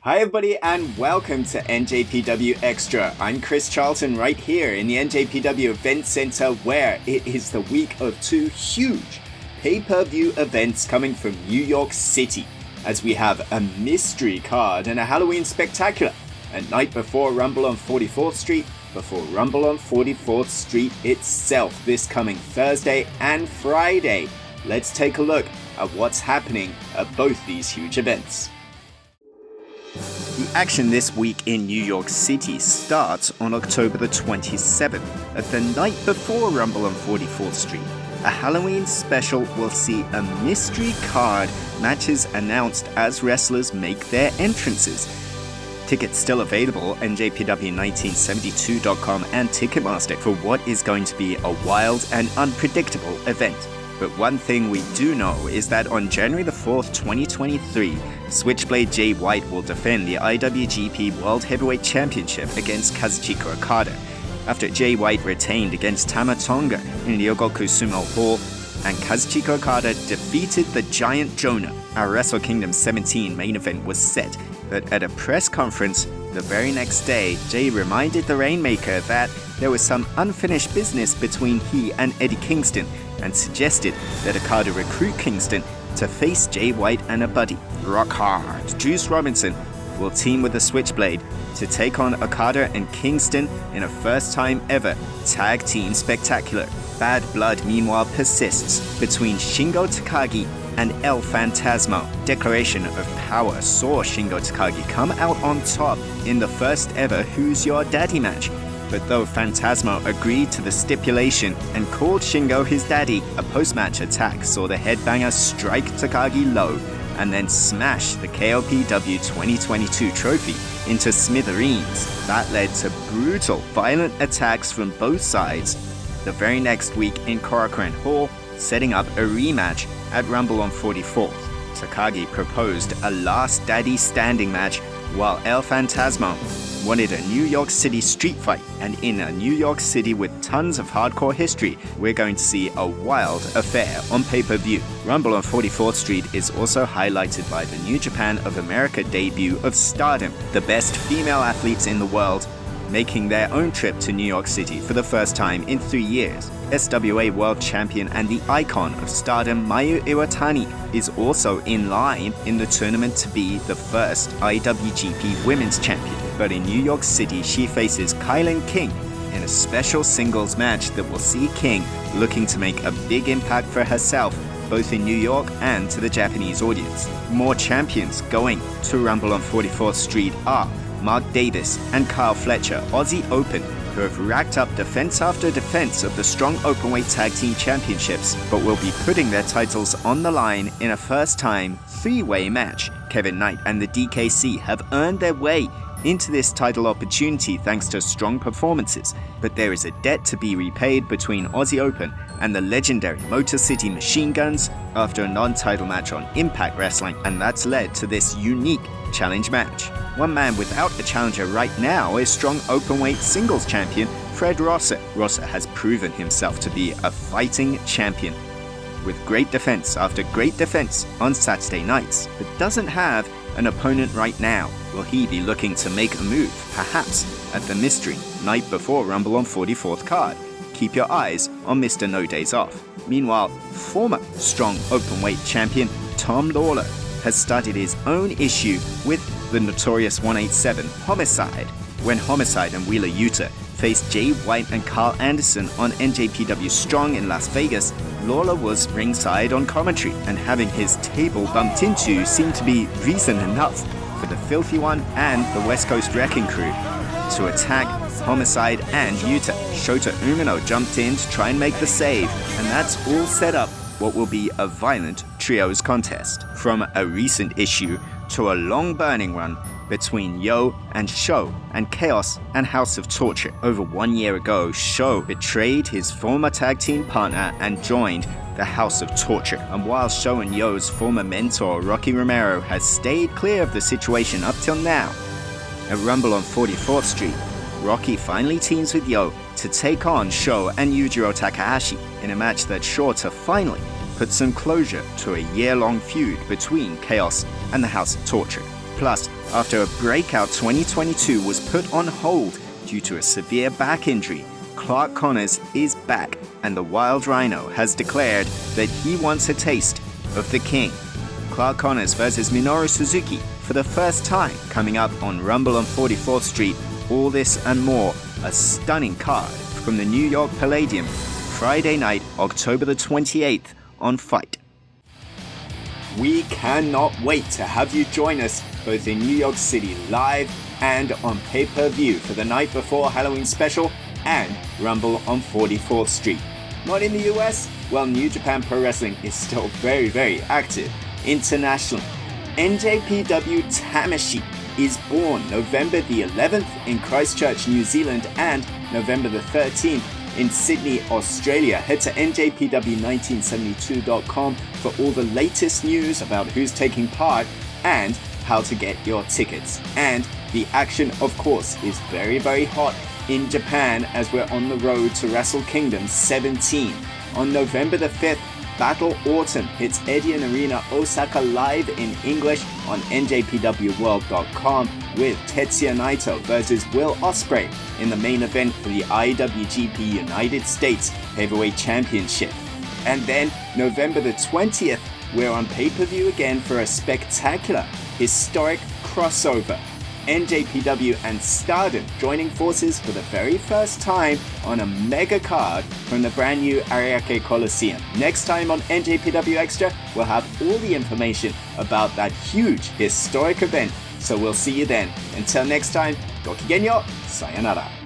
Hi everybody and welcome to NJPW Extra. I'm Chris Charlton right here in the NJPW Event Center where it is the week of two huge pay-per-view events coming from New York City as we have a mystery card and a Halloween spectacular, a night before Rumble on 44th Street, before Rumble on 44th Street itself this coming Thursday and Friday. Let's take a look at what's happening at both these huge events. The action this week in New York City starts on October the 27th, at the night before Rumble on 44th Street. A Halloween special will see a mystery card matches announced as wrestlers make their entrances. Tickets still available on NJPW1972.com and Ticketmaster for what is going to be a wild and unpredictable event. But one thing we do know is that on January the 4th, 2023, Switchblade Jay White will defend the IWGP World Heavyweight Championship against Kazuchika Okada, after Jay White retained against Tama Tonga in Ryogoku Sumo Hall, and Kazuchika Okada defeated the Giant Jonah. Our Wrestle Kingdom 17 main event was set, but at a press conference the very next day, Jay reminded the Rainmaker that there was some unfinished business between he and Eddie Kingston, and suggested that Okada recruit Kingston to face Jay White and a buddy, Rock Hard. Juice Robinson will team with the Switchblade to take on Okada and Kingston in a first-time ever tag team spectacular. Bad blood meanwhile persists between Shingo Takagi and El Phantasmo. Declaration of Power saw Shingo Takagi come out on top in the first ever Who's Your Daddy match. But though Phantasmo agreed to the stipulation and called Shingo his daddy, a post-match attack saw the headbanger strike Takagi low and then smash the KOPW 2022 trophy into smithereens. That led to brutal, violent attacks from both sides the very next week in Korakuen Hall, setting up a rematch at Rumble on 44th. Takagi proposed a last daddy standing match, while El Phantasmo wanted a New York City street fight, and in a New York City with tons of hardcore history, we're going to see a wild affair on pay-per-view. Rumble on 44th Street is also highlighted by the New Japan of America debut of Stardom, the best female athletes in the world, making their own trip to New York City for the first time in 3 years. SWA World Champion and the icon of Stardom, Mayu Iwatani, is also in line in the tournament to be the first IWGP Women's Champion. But in New York City, she faces Kylan King in a special singles match that will see King looking to make a big impact for herself, both in New York and to the Japanese audience. More champions going to Rumble on 44th Street are Mark Davis and Kyle Fletcher, Aussie Open, who have racked up defense after defense of the Strong Openweight Tag Team Championships, but will be putting their titles on the line in a first-time three-way match. Kevin Knight and the DKC have earned their way into this title opportunity thanks to strong performances, but there is a debt to be repaid between Aussie Open and the legendary Motor City Machine Guns after a non-title match on Impact Wrestling, and that's led to this unique challenge match. One man without a challenger right now is strong openweight singles champion Fred Rosser. Rosser has proven himself to be a fighting champion with great defense after great defense on Saturday nights, but doesn't have an opponent right now. Will he be looking to make a move, perhaps at the mystery night before Rumble on 44th card? Keep your eyes on Mr. No Days Off. Meanwhile, former strong openweight champion Tom Lawler has started his own issue with the notorious 187 Homicide. When Homicide and Wheeler Yuta faced Jay White and Carl Anderson on NJPW Strong in Las Vegas, Lawler was ringside on commentary, and having his table bumped into seemed to be reason enough for the Filthy One and the West Coast Wrecking Crew to attack Homicide and Yuta. Shota Umino jumped in to try and make the save, and that's all set up what will be a violent trios contest. From a recent issue to a long-burning run between Yo and Sho, and Chaos and House of Torture. Over 1 year ago, Sho betrayed his former tag team partner and joined the House of Torture. And while Sho and Yo's former mentor, Rocky Romero, has stayed clear of the situation up till now, at Rumble on 44th Street, Rocky finally teams with Yo to take on Sho and Yujiro Takahashi in a match that's sure to finally put some closure to a year-long feud between Chaos and the House of Torture. Plus, after a breakout 2022 was put on hold due to a severe back injury, Clark Connors is back, and the Wild Rhino has declared that he wants a taste of the king. Clark Connors versus Minoru Suzuki for the first time, coming up on Rumble on 44th Street. All this and more, a stunning card from the New York Palladium, Friday night, October the 28th on FITE. We cannot wait to have you join us both in New York City live and on pay-per-view for the night before Halloween special and Rumble on 44th Street. Not in the US? Well, New Japan Pro Wrestling is still very active internationally. NJPW Tamashii is born November the 11th in Christchurch, New Zealand, and November the 13th in Sydney, Australia. Head to njpw1972.com for all the latest news about who's taking part and how to get your tickets. And the action, of course, is very hot in Japan as we're on the road to Wrestle Kingdom 17. On November the 5th, Battle Autumn hits Edion Arena Osaka live in English on njpwworld.com with Tetsuya Naito versus Will Ospreay in the main event for the IWGP United States Heavyweight Championship. And then November the 20th, we're on pay-per-view again for a spectacular, historic crossover. NJPW and Stardom joining forces for the very first time on a mega card from the brand new Ariake Coliseum. Next time on NJPW Extra, we'll have all the information about that huge historic event, so we'll see you then. Until next time, gokigenyo, sayonara.